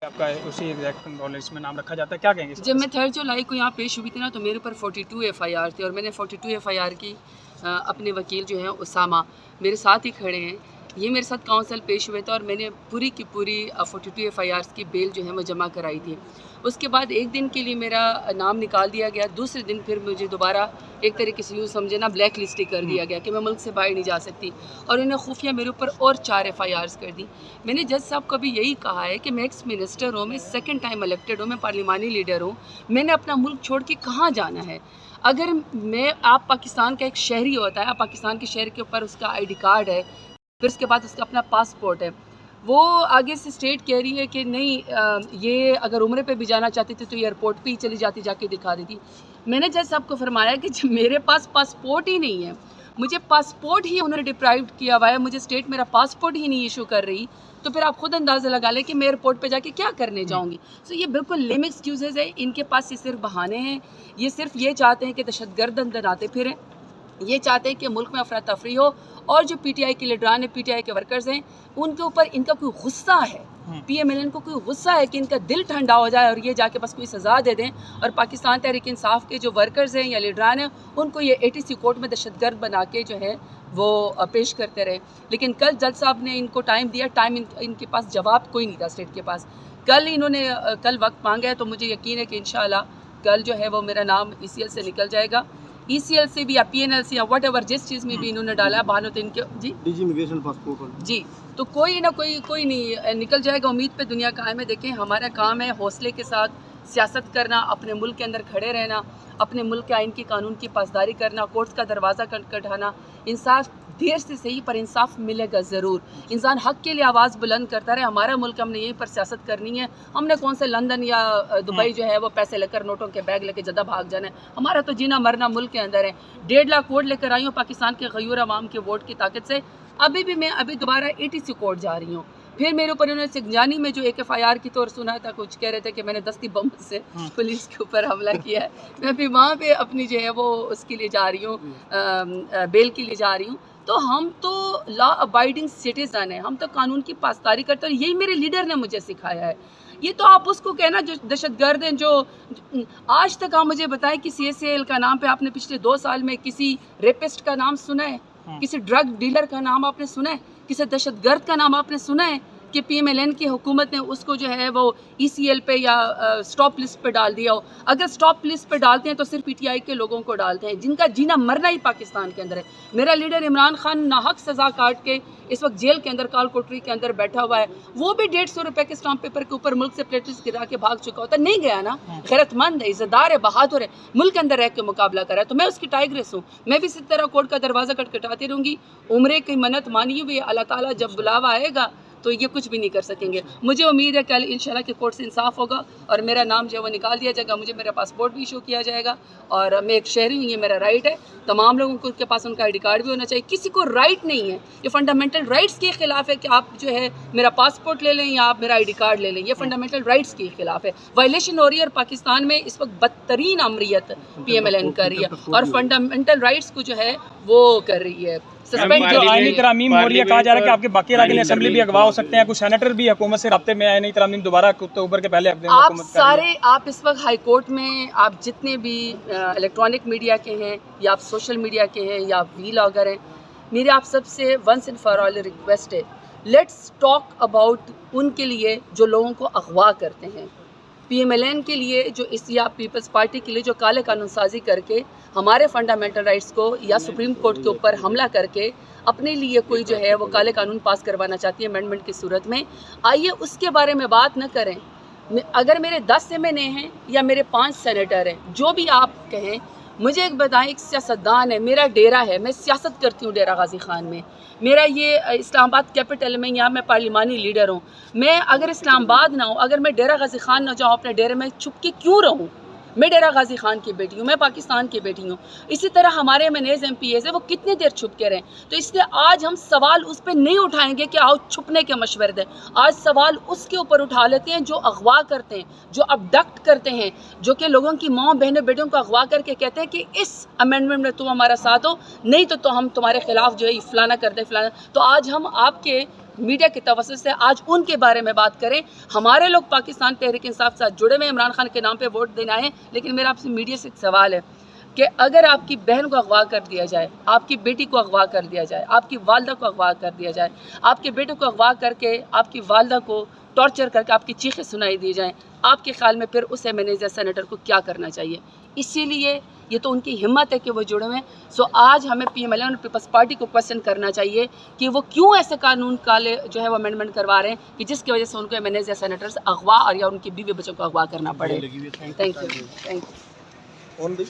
आपका उसी exact knowledge में नाम रखा जाता है, क्या कहेंगे? जब मैं 3 जुलाई को यहाँ पेश हुई थी ना, तो मेरे ऊपर 42 FIR थी और मैंने 42 FIR की अपने वकील जो हैं उसामा मेरे साथ ही खड़े हैं, ये मेरे साथ काउंसिल पेश हुए थे और मैंने पूरी की पूरी 42 FIRs की बेल जो है वो जमा कराई थी। उसके बाद एक दिन के लिए मेरा नाम निकाल दिया गया, दूसरे दिन फिर मुझे दोबारा एक तरीके से यूँ समझे ना ब्लैक लिस्ट कर दिया गया कि मैं मुल्क से बाहर नहीं जा सकती और उन्हें खुफिया मेरे ऊपर और 4 FIRs कर दी। मैंने जज साहब को भी यही कहा है कि मैं एक्स मिनिस्टर हूँ, मैं सेकंड टाइम इलेक्टेड हूँ, मैं पार्लिमानी लीडर हूँ, मैंने अपना मुल्क छोड़ के कहाँ जाना है? अगर आप पाकिस्तान का एक शहरी होता है, आप पाकिस्तान के शहर के ऊपर उसका ID कार्ड है, फिर उसके बाद उसका अपना पासपोर्ट है, वो आगे से स्टेट कह रही है कि नहीं ये अगर उम्रे पे भी जाना चाहती थी तो एयरपोर्ट पे ही चली जाती, जाके दिखा देती। मैंने जज साहब को फरमाया कि जब मेरे पास पासपोर्ट ही नहीं है, मुझे पासपोर्ट ही उन्होंने डिप्राइव किया हुआ है, मुझे स्टेट मेरा पासपोर्ट ही नहीं इशू कर रही, तो फिर आप खुद अंदाज़ा लगा लें कि मैं एयरपोर्ट पे जाके क्या करने जाऊंगी। सो ये बिल्कुल लेम एक्सक्यूज़ेज़ है, इनके पास ये सिर्फ बहाने हैं, ये सिर्फ ये चाहते हैं कि दहशतगर्द अंदर आते फिरें, ये चाहते हैं कि मुल्क में अफरा तफरी हो और जो PTI के लीडरान है, PTI के वर्कर्स हैं, उनके ऊपर इनका कोई गुस्सा है, PMLN को कोई गुस्सा है कि इनका दिल ठंडा हो जाए और ये जाके बस कोई सज़ा दे दें और पाकिस्तान तहरीक इंसाफ के जो वर्कर्स हैं या लीडरान हैं उनको ये ATC कोर्ट में दहशतगर्द बना के जो है वो पेश करते रहे। लेकिन कल जज साहब ने इनको टाइम दिया, इनके पास जवाब कोई नहीं था स्टेट के पास। कल वक्त मांगा है तो मुझे यकीन है कि इंशाअल्लाह कल जो है वो मेरा नाम ECL से निकल जाएगा, ECL से भी या PNL से या वट एवर जिस चीज़ में भी इन्होंने डाला बहानों तो इनके जी DG इमिग्रेशन पासपोर्ट जी, तो कोई ना कोई नहीं निकल जाएगा। उम्मीद पे दुनिया कायम है। देखें, हमारा काम है हौसले के साथ सियासत करना, अपने मुल्क के अंदर खड़े रहना, अपने मुल्क के आइन की कानून की पासदारी करना, कोर्ट्स का दरवाज़ा खटखटाना। इंसाफ देर से सही पर इंसाफ मिलेगा ज़रूर। इंसान हक़ के लिए आवाज़ बुलंद करता रहे। हमारा मुल्क, हमने यहीं पर सियासत करनी है। हमने कौन से लंदन या दुबई जो है वो पैसे लेकर नोटों के बैग लेकर जदा भाग जाना है। हमारा तो जीना मरना मुल्क के अंदर है। 1.5 लाख वोट लेकर आई हूँ पाकिस्तान के गयूर अवाम के वोट की ताकत से। अभी दोबारा ATC कोर्ट जा रही हूँ। फिर मेरे ऊपर उन्होंने सिंगजानी में जो एक FIR की तौर सुना था, कुछ कह रहे थे कि मैंने दस्ती बम से पुलिस के ऊपर हमला किया है। मैं भी वहाँ पे अपनी जो है वो उसके लिए जा रही हूँ, बेल के लिए जा रही हूँ। तो हम तो लॉ अबाइडिंग सिटीज़न है, हम तो कानून की पासदारी करते हैं। यही मेरे लीडर ने मुझे सिखाया है। ये तो आप उसको कहना जो दहशतगर्द हैं, जो आज तक आप मुझे बताएं कि CSAL का नाम पे आपने पिछले 2 साल में किसी रेपिस्ट का नाम सुना है? किसी ड्रग डीलर का नाम आपने सुना है? किसी दहशतगर्द का नाम आपने सुना है कि PMLN की हुकूमत ने उसको जो है वो ECL पे या स्टॉप लिस्ट पे डाल दिया हो? अगर स्टॉप लिस्ट पे डालते हैं तो सिर्फ PTI के लोगों को डालते हैं जिनका जीना मरना ही पाकिस्तान के अंदर है। मेरा लीडर इमरान खान नाहक सज़ा काट के इस वक्त जेल के अंदर काल कोठरी के अंदर बैठा हुआ है। वो भी 150 रुपए के स्टाम्प पेपर के ऊपर मुल्क से प्लेटलेट्स गिरा के भाग चुका होता, नहीं गया ना। गैरतमंद है, इज़्ज़तदार है, बहादुर है, मुल्क के अंदर रह के मुकाबला कर रहा है। तो मैं उसकी टाइग्रेस हूँ। मैं भी इसी तरह कोर्ट का दरवाज़ा खटखटाती रहूँगी। उम्रे की मन्नत मानी हुई, अल्लाह ताला जब बुलावा आएगा तो ये कुछ भी नहीं कर सकेंगे। मुझे उम्मीद है कल इंशाल्लाह के कोर्ट से इंसाफ होगा और मेरा नाम जो है वो निकाल दिया जाएगा, मुझे मेरा पासपोर्ट भी इशू किया जाएगा और मैं एक शहरी हूँ, ये मेरा राइट है। तमाम लोगों को उनके पास उनका ID कार्ड भी होना चाहिए। किसी को राइट नहीं है, ये फंडामेंटल राइट्स के खिलाफ है कि आप जो है मेरा पासपोर्ट ले लें या आप मेरा ID कार्ड ले लें। ये फंडामेंटल राइट्स के खिलाफ है, वायलेशन हो रही है। और पाकिस्तान में इस वक्त बदतरीन अमरियत PMLN कर रही है और फंडामेंटल राइट्स को जो है वो कर रही है। आईनी तरमीम हो रही है, कहा जा रहा है कि आपके बाकी अराकीन असेंबली भी अगवा हो सकते हैं, कुछ सेनेटर भी हुकूमत से रब्ते में आए। नहीं तरमीम दोबारा अक्टूबर के पहले आप सारे, आप इस वक्त हाई कोर्ट में, आप जितने भी इलेक्ट्रॉनिक मीडिया के हैं या आप सोशल मीडिया के हैं या व्लॉगर हैं, मेरी आप सबसे once and for all request है, लेट्स टॉक अबाउट उनके लिए जो लोगों को अगवा करते हैं, PMLN के लिए जो इस या पीपल्स पार्टी के लिए जो काले कानून साजी करके हमारे फंडामेंटल राइट्स को या सुप्रीम कोर्ट के ऊपर हमला करके अपने लिए कोई जो है वो काले कानून पास करवाना चाहती है अमेंडमेंट की सूरत में। आइए उसके बारे में बात न करें। अगर मेरे 10 MNA हैं या मेरे 5 सेनेटर हैं, जो भी आप कहें, मुझे एक बताएं, एक सियासतदान है, मेरा डेरा है, मैं सियासत करती हूँ डेरा गाजी खान में, मेरा ये इस्लामाबाद कैपिटल में, यहाँ मैं पार्लिमानी लीडर हूँ। मैं अगर इस्लामाबाद ना हूँ, अगर मैं डेरा गाजी खान ना जाऊँ, अपने डेरे में छुप के क्यों रहूँ? मैं डेरा गाजी खान की बेटी हूँ, मैं पाकिस्तान की बेटी हूँ। इसी तरह हमारे MNAs MPAs है, वो कितनी देर छुप के रहें? तो इसलिए आज हम सवाल उस पर नहीं उठाएंगे कि आओ छुपने के मशवरे दें। आज सवाल उसके ऊपर उठा लेते हैं जो अगवा करते हैं, जो अबडक्ट करते हैं, जो कि लोगों की माँ बहनों बेटियों को अगवा करके कहते हैं कि इस अमेंडमेंट में तुम हमारा साथ हो, नहीं तो हम तुम्हारे खिलाफ जो है फलाना कर दे फलाना। तो आज हम आपके मीडिया के तवज्जो से आज उनके बारे में बात करें। हमारे लोग पाकिस्तान तहरीक इंसाफ के साथ जुड़े हुए इमरान खान के नाम पे वोट देना है, लेकिन मेरा आपसे मीडिया से एक सवाल है कि अगर आपकी बहन को अगवा कर दिया जाए, आपकी बेटी को अगवा कर दिया जाए, आपकी वालदा को अगवा कर दिया जाए, आपके बेटे को अगवा करके आपकी वालदा को टॉर्चर करके आपकी चीखें सुनाई दी जाएं, आपके ख्याल में फिर उस एमएनए या सेनेटर को क्या करना चाहिए? इसीलिए ये तो उनकी हिम्मत है कि वो जुड़े हुए। सो आज हमें पीएमएलएन और पीपल्स पार्टी को क्वेश्चन करना चाहिए कि वो क्यों ऐसे कानून काले जो है वो अमेंडमेंट करवा रहे हैं कि जिसकी वजह से उनको एमएनए या सेनेटर्स अगवा और या उनकी बीवी बच्चों को अगवा करना पड़े। Thank you.